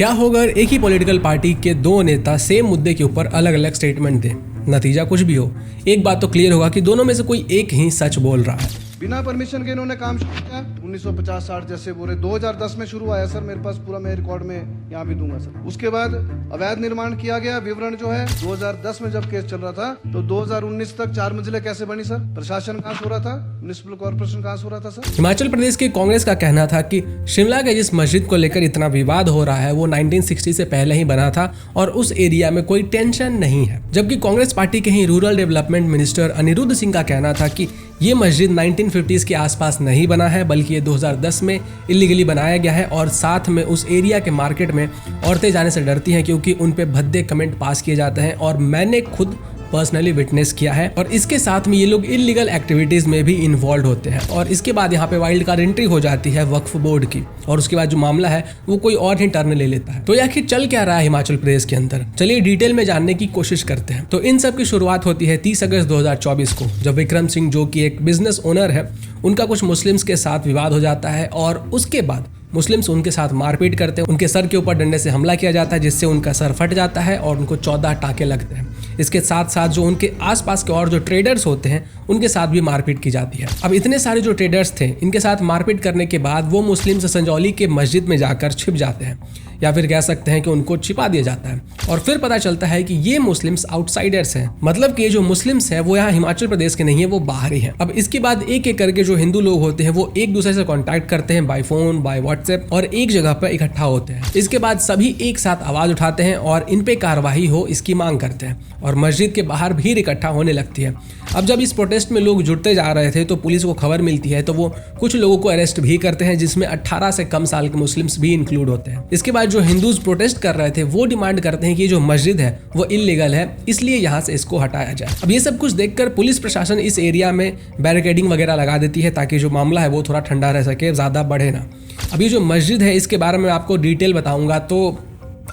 क्या होगा अगर एक ही पॉलिटिकल पार्टी के दो नेता सेम मुद्दे के ऊपर अलग अलग स्टेटमेंट दें? नतीजा कुछ भी हो, एक बात तो क्लियर होगा कि दोनों में से कोई एक ही सच बोल रहा है। बिना परमिशन के इन्होंने काम शुरू किया 1950-60 जैसे बोले 2010 में शुरू आया सर, मेरे पास पूरा मैं रिकॉर्ड में यहाँ भी दूंगा सर। उसके बाद अवैध निर्माण किया गया, विवरण जो है 2010 में जब केस चल रहा था तो 2019 तक 4 मंजिलें कैसे बनी सर? प्रशासन कहाँ से हो रहा था? म्युनिसिपल कॉर्पोरेशन कहाँ से हो रहा था सर? हिमाचल प्रदेश के कांग्रेस का कहना था कि शिमला के जिस मस्जिद को लेकर इतना विवाद हो रहा है वो 1960 से पहले ही बना था और उस एरिया में कोई टेंशन नहीं है। जबकि कांग्रेस पार्टी के ही rural development minister Anirudh Singh का कहना था कि ये मस्जिद 1950s के आसपास नहीं बना है, बल्कि ये 2010 में इलीगली बनाया गया है और साथ में उस एरिया के मार्केट में औरतें जाने से डरती हैं क्योंकि उन पे भद्दे कमेंट पास किए जाते हैं और मैंने खुद पर्सनली विटनेस किया है। और इसके साथ में ये लोग इलीगल एक्टिविटीज में भी इन्वॉल्व होते हैं और इसके बाद यहाँ पे वाइल्ड कार्ड एंट्री हो जाती है वक्फ बोर्ड की और उसके बाद जो मामला है वो कोई और ही टर्न ले लेता है। तो आखिर चल क्या रहा है हिमाचल प्रदेश के अंदर, चलिए डिटेल में जानने की कोशिश करते हैं। तो इन सब की शुरुआत होती है 30 अगस्त 2024 को, जब विक्रम सिंह जो कि एक बिजनेस ओनर है, उनका कुछ मुस्लिम्स के साथ विवाद हो जाता है और उसके बाद मुस्लिम्स उनके साथ मारपीट करते हैं, उनके सर के ऊपर डंडे से हमला किया जाता है जिससे उनका सर फट जाता है और उनको 14 टाँके लगते हैं। इसके साथ साथ जो उनके आसपास के और जो ट्रेडर्स होते हैं उनके साथ भी मारपीट की जाती है। अब इतने सारे जो ट्रेडर्स थे इनके साथ मारपीट करने के बाद वो मुस्लिम्स संजौली के मस्जिद में जाकर छिप जाते हैं या फिर कह सकते हैं कि उनको छिपा दिया जाता है और फिर पता चलता है कि ये मुस्लिम्स आउटसाइडर्स हैं, मतलब कि ये जो मुस्लिम्स हैं वो यहाँ हिमाचल प्रदेश के नहीं है, वो बाहरी हैं। अब इसके बाद एक एक करके जो हिंदू लोग होते हैं वो एक दूसरे से कांटेक्ट करते हैं बाय फोन, बाय व्हाट्सएप और एक जगह पर इकट्ठा होते हैं। इसके बाद सभी एक साथ आवाज उठाते हैं और इन पे कार्रवाई हो इसकी मांग करते हैं और मस्जिद के बाहर भीड़ इकट्ठा होने लगती है। अब जब इस प्रोटेस्ट में लोग जुड़ते जा रहे थे तो पुलिस को खबर मिलती है तो वो कुछ लोगों को अरेस्ट भी करते हैं जिसमें 18 से कम साल के मुस्लिम्स भी इंक्लूड होते हैं। इसके बाद जो हिंदूज प्रोटेस्ट कर रहे थे वो डिमांड करते हैं कि जो मस्जिद है वो इलीगल है, इसलिए यहाँ से इसको हटाया जाए। अब ये सब कुछ देखकर पुलिस प्रशासन इस एरिया में बैरिकेडिंग वगैरह लगा देती है ताकि जो मामला है वो थोड़ा ठंडा रह सके, ज्यादा बढ़े ना। अब ये जो मस्जिद है इसके बारे में आपको डिटेल बताऊंगा तो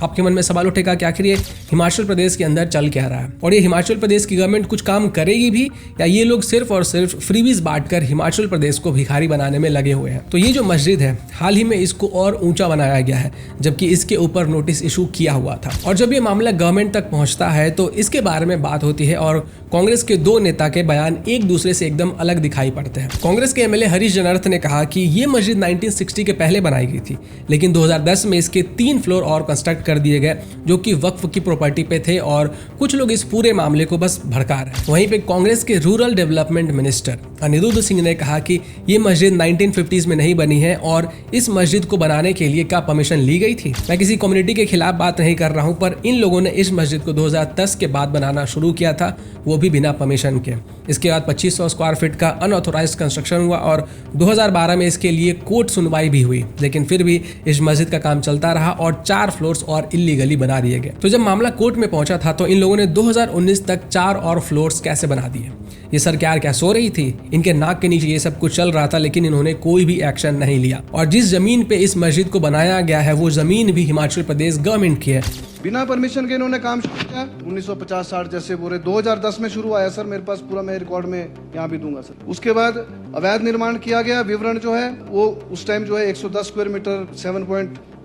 आपके मन में सवाल उठेगा कि आखिर ये हिमाचल प्रदेश के अंदर चल क्या रहा है और ये हिमाचल प्रदेश की गवर्नमेंट कुछ काम करेगी भी या ये लोग सिर्फ और सिर्फ फ्रीबीज बांटकर हिमाचल प्रदेश को भिखारी बनाने में लगे हुए हैं। तो ये जो मस्जिद है हाल ही में इसको और ऊंचा बनाया गया है जबकि इसके ऊपर नोटिस इशू किया हुआ था और जब ये मामला गवर्नमेंट तक पहुंचता है तो इसके बारे में बात होती है और कांग्रेस के दो नेता के बयान एक दूसरे से एकदम अलग दिखाई पड़ते हैं। कांग्रेस के एमएलए हरीश जनार्थ ने कहा कि ये मस्जिद 1960 के पहले बनाई गई थी लेकिन 2010 में इसके 3 फ्लोर और कंस्ट्रक्ट कर दिए गए जो कि वक्फ की प्रॉपर्टी पे थे और कुछ लोग इस पूरे मामले को बस भड़का रहे हैं। वहीं पे कांग्रेस के rural development minister Anirudh Singh ने कहा कि ये मस्जिद 1950s में नहीं बनी है और इस मस्जिद को बनाने के लिए क्या परमिशन ली गई थी। मैं किसी कम्युनिटी के खिलाफ बात नहीं कर रहा हूं पर इन लोगों ने इस मस्जिद को 2010 के बाद बनाना शुरू किया था, वो भी बिना परमिशन के। इसके बाद 2500 स्क्वायर फीट का अनऑथोराइज्ड कंस्ट्रक्शन हुआ और 2012 में इसके लिए कोर्ट सुनवाई भी हुई लेकिन फिर भी इस मस्जिद का काम चलता रहा और 4 फ्लोर्स और इलीगली बना दिए गए। तो जब मामला कोर्ट में पहुंचा था तो इन लोगों ने 2019 तक 4 और फ्लोर्स कैसे बना दिए। ये सरकार क्या सो रही थी? इनके नाक के नीचे ये सब कुछ चल रहा था लेकिन इन्होंने कोई भी एक्शन नहीं लिया और जिस जमीन पे इस मस्जिद को बनाया गया है वो जमीन भी हिमाचल प्रदेश गवर्नमेंट की है। बिना परमिशन के इन्होंने काम शुरू किया 1950-60 जैसे बोले 2010 में शुरू आया सर, मेरे पास पूरा मैं रिकॉर्ड में यहाँ भी दूंगा सर। उसके बाद अवैध निर्माण किया गया, विवरण जो है वो उस टाइम जो है 110 स्क्वायर मीटर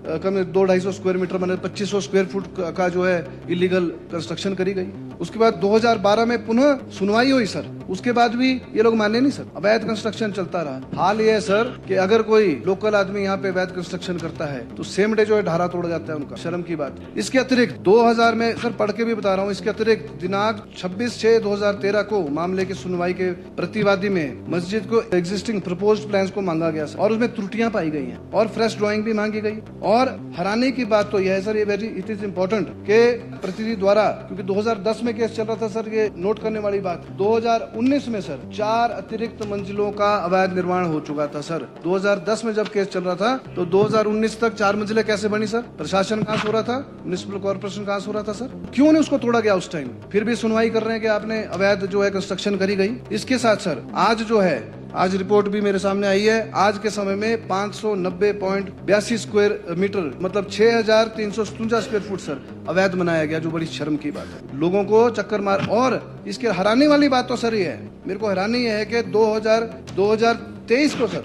2-250 स्क्वायर मीटर मैंने 2500 स्क्वायर फुट का जो है इलीगल कंस्ट्रक्शन करी गई। उसके बाद 2012 में पुनः सुनवाई हुई सर, उसके बाद भी ये लोग माने नहीं सर, अवैध कंस्ट्रक्शन चलता रहा। हाल ये है सर कि अगर कोई लोकल आदमी यहाँ पे अवैध कंस्ट्रक्शन करता है तो सेम डे जो है ढारा तोड़ जाता है उनका, शर्म की बात। इसके अतिरिक्त 2000 में सर पढ़ के भी बता रहा हूँ, इसके अतिरिक्त दिनांक 26/6/2013 को मामले की सुनवाई के प्रतिवादी में मस्जिद को एग्जिस्टिंग प्रपोज्ड प्लान्स को मांगा गया सर और उसमें त्रुटियां पाई गई हैं और फ्रेश ड्राइंग भी मांगी गई। और हैरानी की बात तो यह है सर, ये इट इज इम्पोर्टेंट के प्रतिनिधि द्वारा, क्योंकि 2010 में केस चल रहा था सर, ये नोट करने वाली बात, 2019 में सर 4 अतिरिक्त मंजिलों का अवैध निर्माण हो चुका था सर। 2010 में जब केस चल रहा था तो 2019 तक 4 मंजिलें कैसे बनी सर? प्रशासन कहाँ से हो रहा था? म्युनिसिपल कॉर्पोरेशन कहाँ से हो रहा था सर? क्यों नहीं उसको तोड़ा गया उस टाइम? फिर भी सुनवाई कर रहे हैं कि आपने अवैध जो है कंस्ट्रक्शन करी गई। इसके साथ सर आज जो है, आज रिपोर्ट भी मेरे सामने आई है, आज के समय में 590.82 स्क्वायर मीटर मतलब 6357 स्क्वायर फुट सर अवैध बनाया गया, जो बड़ी शर्म की बात है। लोगों को चक्कर मार। और इसके हैरानी वाली बात तो सर ये है, मेरे को हैरानी है कि 2023 को सर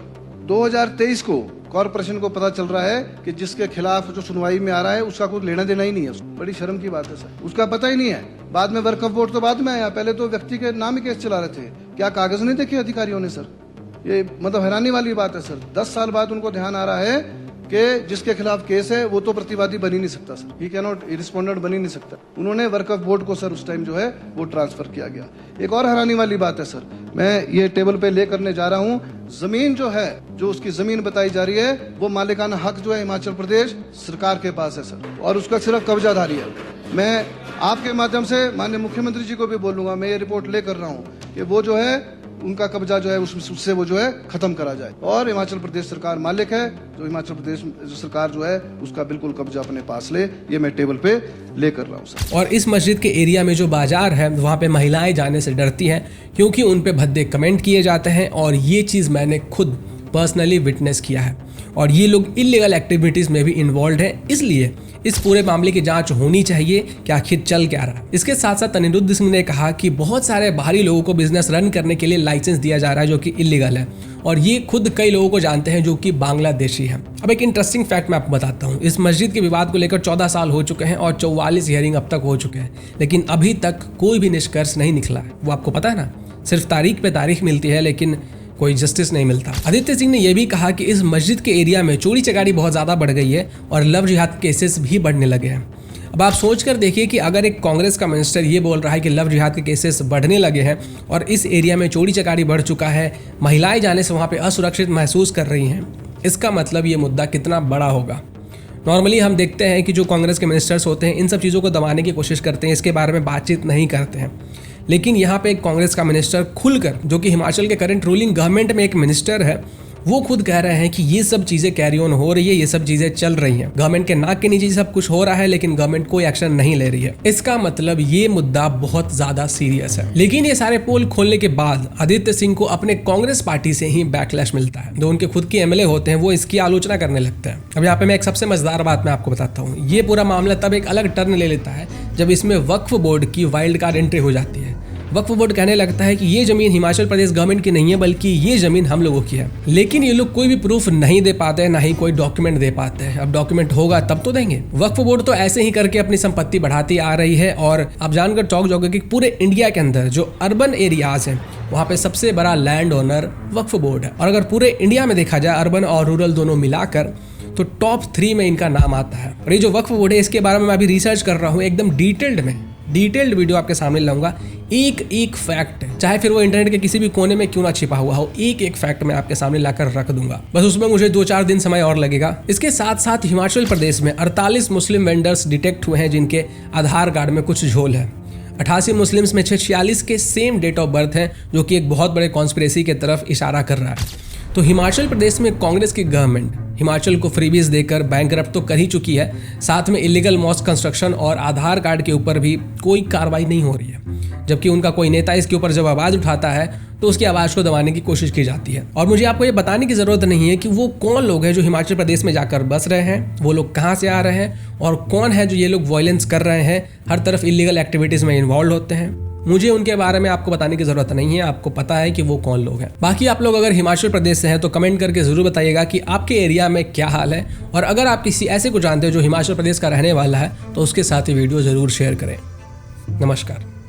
2023 को कॉरपोरेशन को पता चल रहा है कि जिसके खिलाफ जो सुनवाई में आ रहा है उसका कुछ लेना देना ही नहीं है। बड़ी शर्म की बात है सर, उसका पता ही नहीं है। बाद में वर्क ऑफ बोर्ड तो बाद में आया, पहले तो व्यक्ति के नाम ही केस चला रहे थे। क्या कागज नहीं देखे अधिकारियों ने सर? ये मतलब हैरानी वाली बात है सर। 10 साल बाद उनको ध्यान आ रहा है कि जिसके खिलाफ केस है वो तो प्रतिवादी बन ही नहीं सकता sir, he can not respondent बन ही नहीं सकता। उन्होंने वर्क ऑफ बोर्ड को सर उस टाइम जो है वो ट्रांसफर किया गया। एक और हैरानी वाली बात है सर, मैं ये टेबल पे ले करने जा रहा हूँ, जमीन जो है, जो उसकी जमीन बताई जा रही है वो मालिकाना हक जो है हिमाचल प्रदेश सरकार के पास है सर, और उसका सिर्फ कब्जाधारी है। मैं आपके माध्यम से माननीय मुख्यमंत्री जी को भी बोलूंगा, मैं ये रिपोर्ट ले कर रहा हूँ कि वो जो है उनका कब्जा जो है उससे वो जो है खत्म करा जाए, और हिमाचल प्रदेश सरकार मालिक है, जो हिमाचल प्रदेश सरकार जो है उसका बिल्कुल कब्जा अपने पास ले। ये मैं टेबल पे ले कर रहा हूँ सर। और इस मस्जिद के एरिया में जो बाजार है वहाँ पे महिलाएं जाने से डरती हैं क्योंकि उन पे भद्दे कमेंट किए जाते हैं, और ये चीज़ मैंने खुद पर्सनली विटनेस किया है। और ये लोग इलीगल एक्टिविटीज़ में भी इन्वॉल्व हैं, इसलिए इस पूरे मामले की जांच होनी चाहिए कि आखिर चल क्या रहा है। इसके साथ साथ अनिरुद्ध सिंह ने कहा कि बहुत सारे बाहरी लोगों को बिजनेस रन करने के लिए लाइसेंस दिया जा रहा है जो कि इलीगल है, और ये खुद कई लोगों को जानते हैं जो कि बांग्लादेशी हैं। अब एक इंटरेस्टिंग फैक्ट मैं आपको बताता हूँ। इस मस्जिद के विवाद को लेकर 14 साल हो चुके हैं और 44 हियरिंग अब तक हो चुके हैं, लेकिन अभी तक कोई भी निष्कर्ष नहीं निकला है। वो आपको पता है ना, सिर्फ तारीख पे तारीख मिलती है लेकिन कोई जस्टिस नहीं मिलता। आदित्य सिंह ने यह भी कहा कि इस मस्जिद के एरिया में चोरी चकारी बहुत ज़्यादा बढ़ गई है और लव जिहाद केसेस भी बढ़ने लगे हैं। अब आप सोच कर देखिए कि अगर एक कांग्रेस का मिनिस्टर ये बोल रहा है कि लव जिहाद के केसेस बढ़ने लगे हैं और इस एरिया में चोरी चकारी बढ़ चुका है, महिलाएं जाने से वहाँ पे असुरक्षित महसूस कर रही हैं, इसका मतलब ये मुद्दा कितना बड़ा होगा। नॉर्मली हम देखते हैं कि जो कांग्रेस के मिनिस्टर्स होते हैं इन सब चीज़ों को दबाने की कोशिश करते हैं, इसके बारे में बातचीत नहीं करते हैं, लेकिन यहाँ पे एक कांग्रेस का मिनिस्टर खुलकर, जो कि हिमाचल के करंट रूलिंग गवर्नमेंट में एक मिनिस्टर है, वो खुद कह रहे हैं कि ये सब चीज़ें कैरी ऑन हो रही है, ये सब चीज़ें चल रही हैं, गवर्नमेंट के नाक के नीचे सब कुछ हो रहा है लेकिन गवर्नमेंट कोई एक्शन नहीं ले रही है। इसका मतलब ये मुद्दा बहुत ज़्यादा सीरियस है। लेकिन ये सारे पोल खोलने के बाद आदित्य सिंह को अपने कांग्रेस पार्टी से ही बैकलैश मिलता है। जो उनके खुद के एमएलए होते हैं वो इसकी आलोचना करने लगते हैं। अब यहाँ पे मैं एक सबसे मजेदार बात मैं आपको बताता हूँ। ये पूरा मामला तब एक अलग टर्न ले लेता है जब इसमें वक्फ बोर्ड की वाइल्ड कार्ड एंट्री हो जाती है। वक्फ बोर्ड कहने लगता है कि ये जमीन हिमाचल प्रदेश गवर्नमेंट की नहीं है बल्कि ये जमीन हम लोगों की है, लेकिन ये लोग कोई भी प्रूफ नहीं दे पाते हैं, ना ही कोई डॉक्यूमेंट दे पाते हैं। अब डॉक्यूमेंट होगा तब तो देंगे। वक्फ बोर्ड तो ऐसे ही करके अपनी संपत्ति बढ़ाती आ रही है, और आप जानकर चौंक जाओगे कि पूरे इंडिया के अंदर जो अर्बन एरियाज हैं वहाँ पे सबसे बड़ा लैंड ओनर वक्फ बोर्ड है। और अगर पूरे इंडिया में देखा जाए अर्बन और रूरल दोनों मिलाकर तो टॉप 3 में इनका नाम आता है। और ये जो वक्फ बोर्ड है इसके बारे में मैं अभी रिसर्च कर रहा हूँ, एकदम डिटेल्ड वीडियो आपके सामने लाऊंगा। एक फैक्ट, चाहे फिर वो इंटरनेट के किसी भी कोने में क्यों ना छिपा हुआ हो, एक फैक्ट मैं आपके सामने लाकर रख दूंगा। बस उसमें मुझे 2-4 दिन समय और लगेगा। इसके साथ साथ हिमाचल प्रदेश में 48 मुस्लिम वेंडर्स डिटेक्ट हुए हैं जिनके आधार कार्ड में कुछ झोल है। 88 मुस्लिम्स में 46 के सेम डेट ऑफ बर्थ हैं, जो कि एक बहुत बड़े कॉन्स्पिरेसी की तरफ इशारा कर रहा है। तो हिमाचल प्रदेश में कांग्रेस की गवर्नमेंट हिमाचल को फ्रीबीज देकर बैंकरप्ट तो कर ही चुकी है, साथ में इलीगल मॉस्क कंस्ट्रक्शन और आधार कार्ड के ऊपर भी कोई कार्रवाई नहीं हो रही है। जबकि उनका कोई नेता इसके ऊपर जब आवाज़ उठाता है तो उसकी आवाज़ को दबाने की कोशिश की जाती है। और मुझे आपको ये बताने की ज़रूरत नहीं है कि वो कौन लोग हैं जो हिमाचल प्रदेश में जाकर बस रहे हैं, वो लोग कहाँ से आ रहे हैं, और कौन है जो ये लोग वायलेंस कर रहे हैं, हर तरफ इलीगल एक्टिविटीज़ में इन्वॉल्व होते हैं। मुझे उनके बारे में आपको बताने की ज़रूरत नहीं है, आपको पता है कि वो कौन लोग हैं। बाकी आप लोग अगर हिमाचल प्रदेश से हैं तो कमेंट करके ज़रूर बताइएगा कि आपके एरिया में क्या हाल है, और अगर आप किसी ऐसे को जानते हो जो हिमाचल प्रदेश का रहने वाला है तो उसके साथ ही वीडियो ज़रूर शेयर करें। नमस्कार।